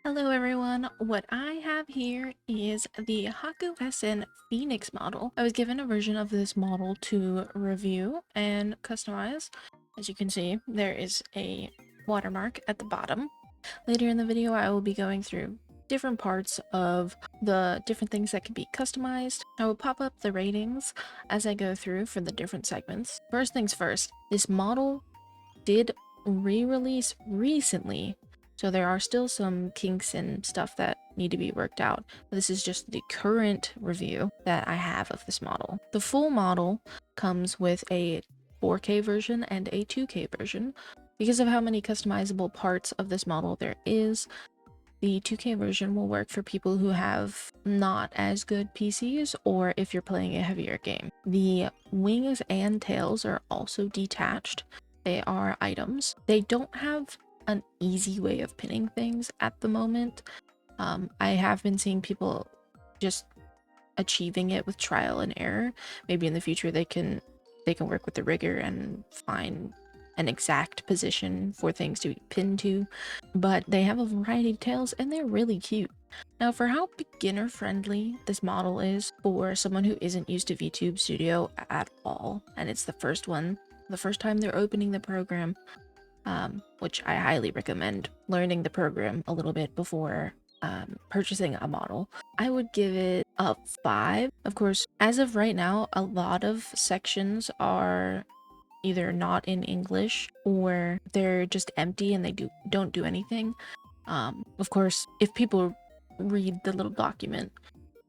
Hello everyone, what I have here is the Haku SN Phoenix model. I was given a version of this model to review and customize. As you can see, there is a watermark at the bottom. Later in the video, I will be going through different parts of the different things that can be customized. I will pop up the ratings as I go through for the different segments. First things first, this model did re-release recently, so there are still some kinks and stuff that need to be worked out. But this is just the current review that I have of this model. The full model comes with a 4K version and a 2K version. Because of how many customizable parts of this model there is, the 2K version will work for people who have not as good PCs or if you're playing a heavier game. The wings and tails are also detached. They are items. They don't have an easy way of pinning things at the moment. I have been seeing people just achieving it with trial and error. Maybe in the future they can work with the rigger and find an exact position for things to be pinned to, but they have a variety of tails and they're really cute. Now, for how beginner friendly this model is for someone who isn't used to VTube Studio at all, and it's the first time they're opening the program, which I highly recommend learning the program a little bit before purchasing a model, I would give it a 5. Of course, as of right now, a lot of sections are either not in English or they're just empty and they don't do anything. Of course, if people read the little document,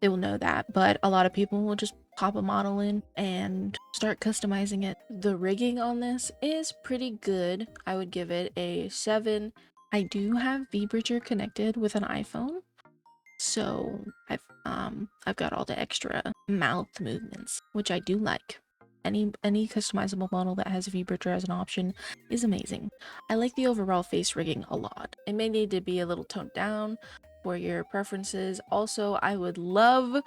they will know that, but a lot of people will just pop a model in and start customizing it. The rigging on this is pretty good. I would give it a 7. I do have vBridger connected with an iPhone, so I've got all the extra mouth movements, which I do like. Any customizable model that has vBridger as an option is amazing. I like the overall face rigging a lot. It may need to be a little toned down for your preferences. Also, I would love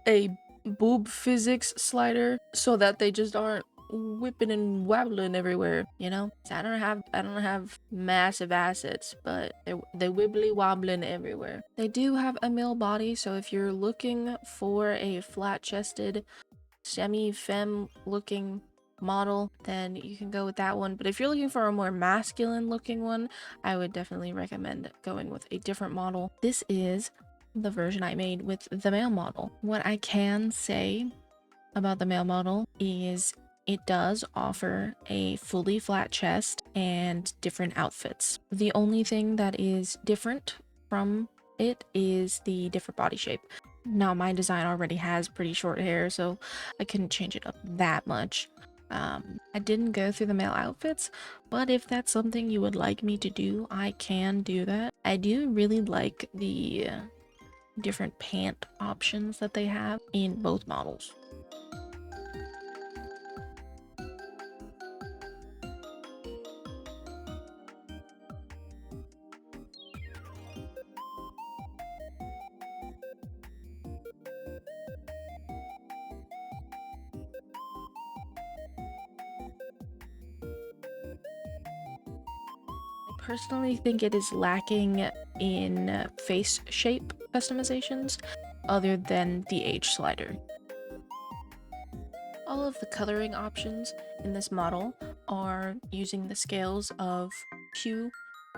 a boob physics slider so that they just aren't whipping and wobbling everywhere, you know? So I don't have massive assets, but they're wibbly wobbling everywhere. They do have a male body, so if you're looking for a flat-chested semi-femme looking model, then you can go with that one. But if you're looking for a more masculine looking one, I would definitely recommend going with a different model. This is the version I made with the male model. What I can say about the male model is it does offer a fully flat chest and different outfits. The only thing that is different from it is the different body shape. Now, my design already has pretty short hair, so I couldn't change it up that much. I didn't go through the male outfits, but if that's something you would like me to do, I can do that. I do really like the different pant options that they have in both models. I personally think it is lacking in face shape customizations other than the age slider. All of the coloring options in this model are using the scales of hue,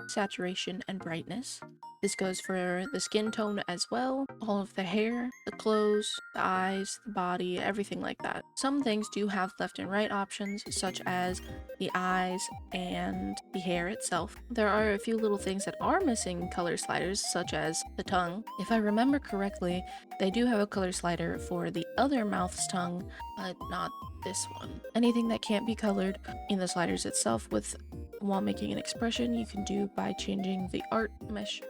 saturation, and brightness. This goes for the skin tone as well, all of the hair, the clothes, the eyes, the body, everything like that. Some things do have left and right options, such as the eyes and the hair itself. There are a few little things that are missing color sliders, such as the tongue. If I remember correctly, they do have a color slider for the other mouth's tongue, but not this one. Anything that can't be colored in the sliders itself while making an expression, you can do by changing the art mesh.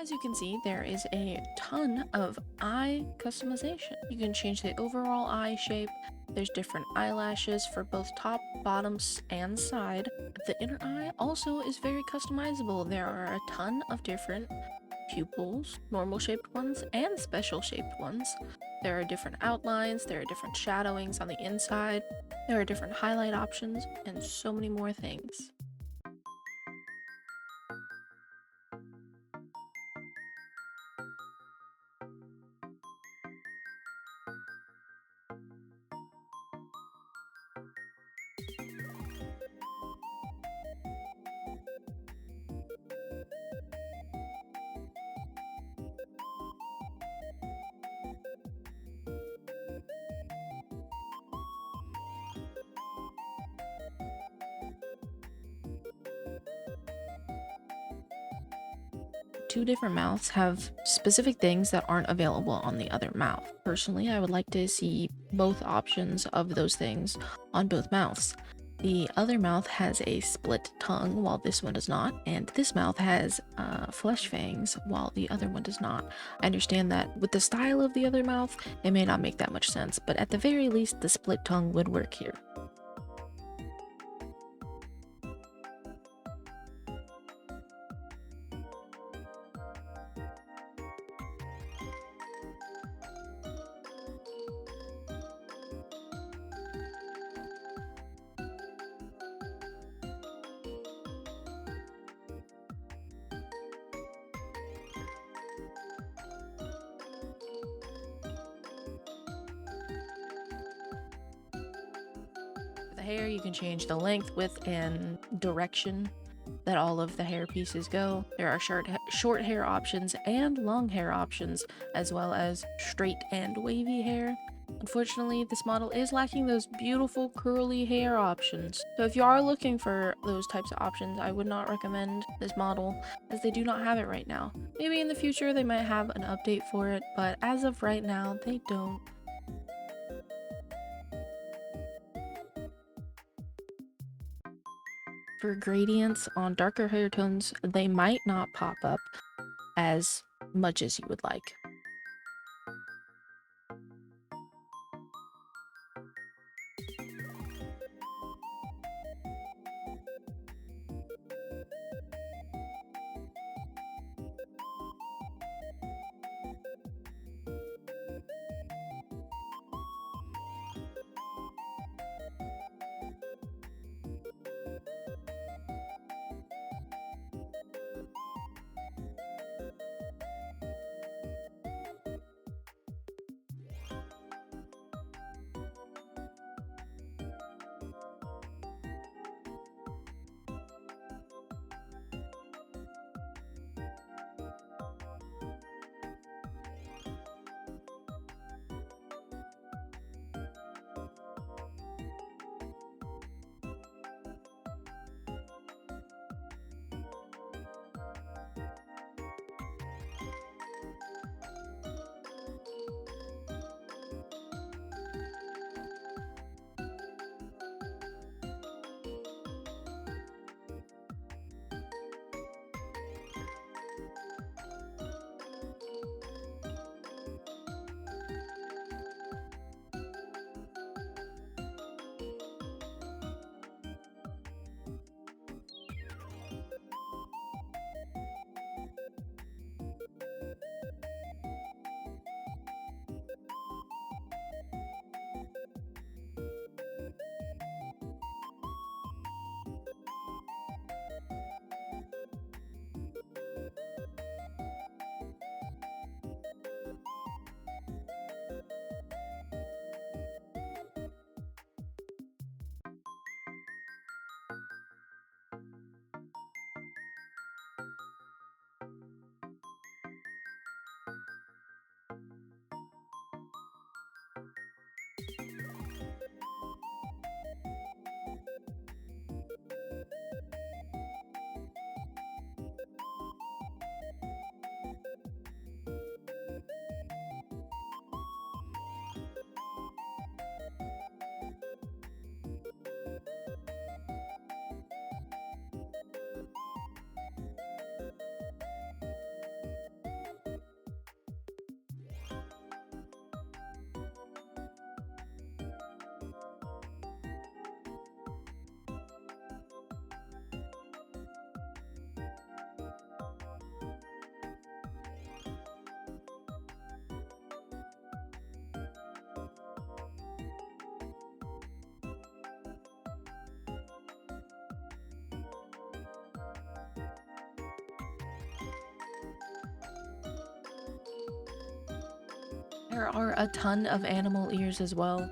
As you can see, there is a ton of eye customization. You can change the overall eye shape. There's different eyelashes for both top, bottom, and side. The inner eye also is very customizable. There are a ton of different pupils, normal shaped ones and special shaped ones. There are different outlines, there are different shadowings on the inside, there are different highlight options, and so many more things. Two different mouths have specific things that aren't available on the other mouth. Personally, I would like to see both options of those things on both mouths. The other mouth has a split tongue, while this one does not, and this mouth has flesh fangs, while the other one does not. I understand that with the style of the other mouth, it may not make that much sense, but at the very least, the split tongue would work here. For the hair, you can change the length, width, and direction that all of the hair pieces go. There are short hair options and long hair options, as well as straight and wavy hair. Unfortunately, this model is lacking those beautiful curly hair options. So if you are looking for those types of options, I would not recommend this model, as they do not have it right now. Maybe in the future they might have an update for it, but as of right now, they don't. For gradients on darker hair tones, they might not pop up as much as you would like. There are a ton of animal ears as well.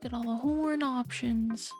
Look at all the horn options.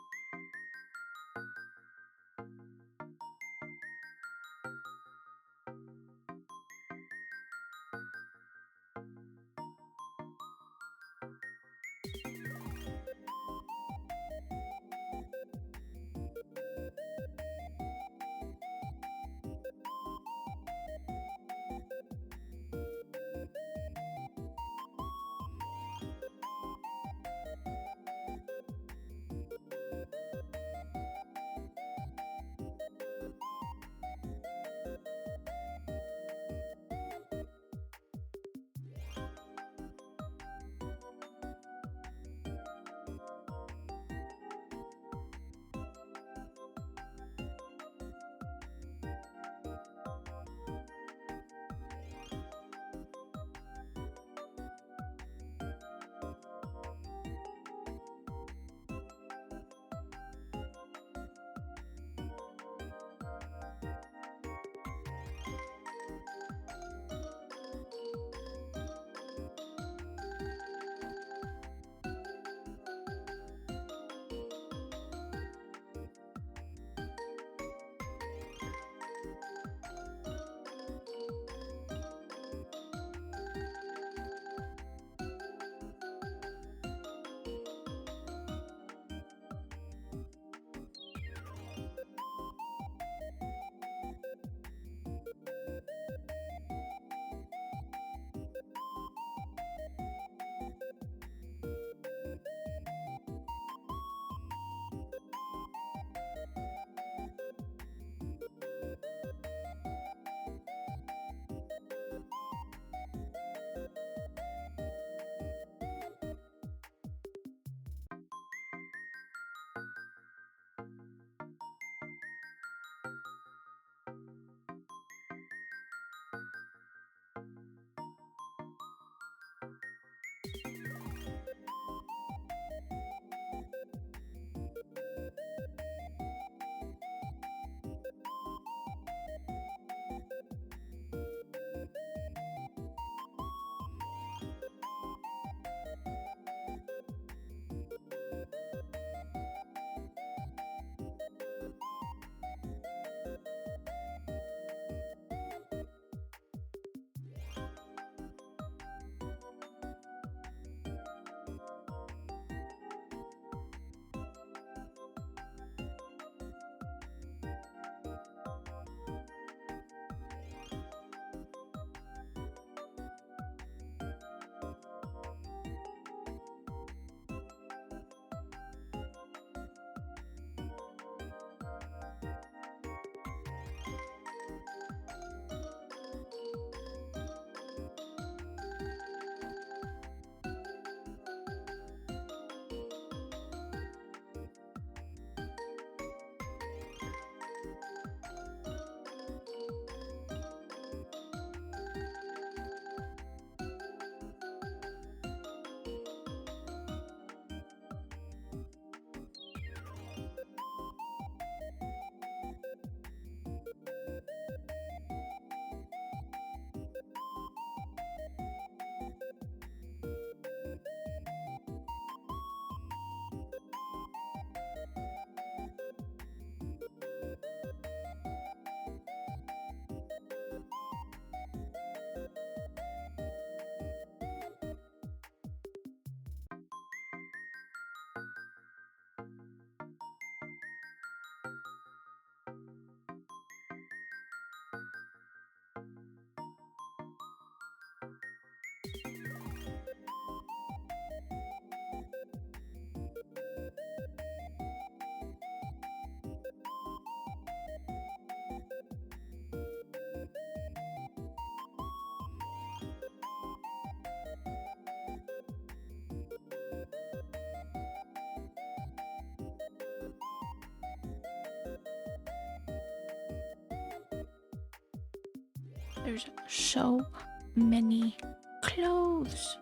There's so many clothes.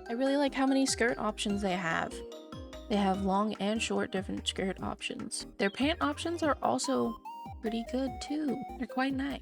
I really like how many skirt options they have. They have long and short different skirt options. Their pant options are also pretty good too. They're quite nice.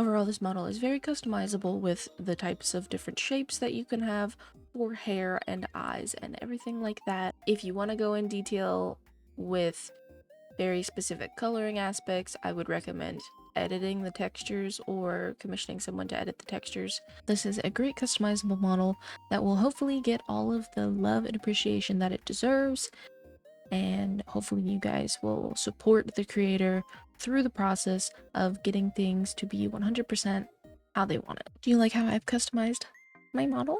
Overall, this model is very customizable with the types of different shapes that you can have for hair and eyes and everything like that. If you want to go in detail with very specific coloring aspects, I would recommend editing the textures or commissioning someone to edit the textures. This is a great customizable model that will hopefully get all of the love and appreciation that it deserves, and hopefully you guys will support the creator through the process of getting things to be 100% how they want it. Do you like how I've customized my model?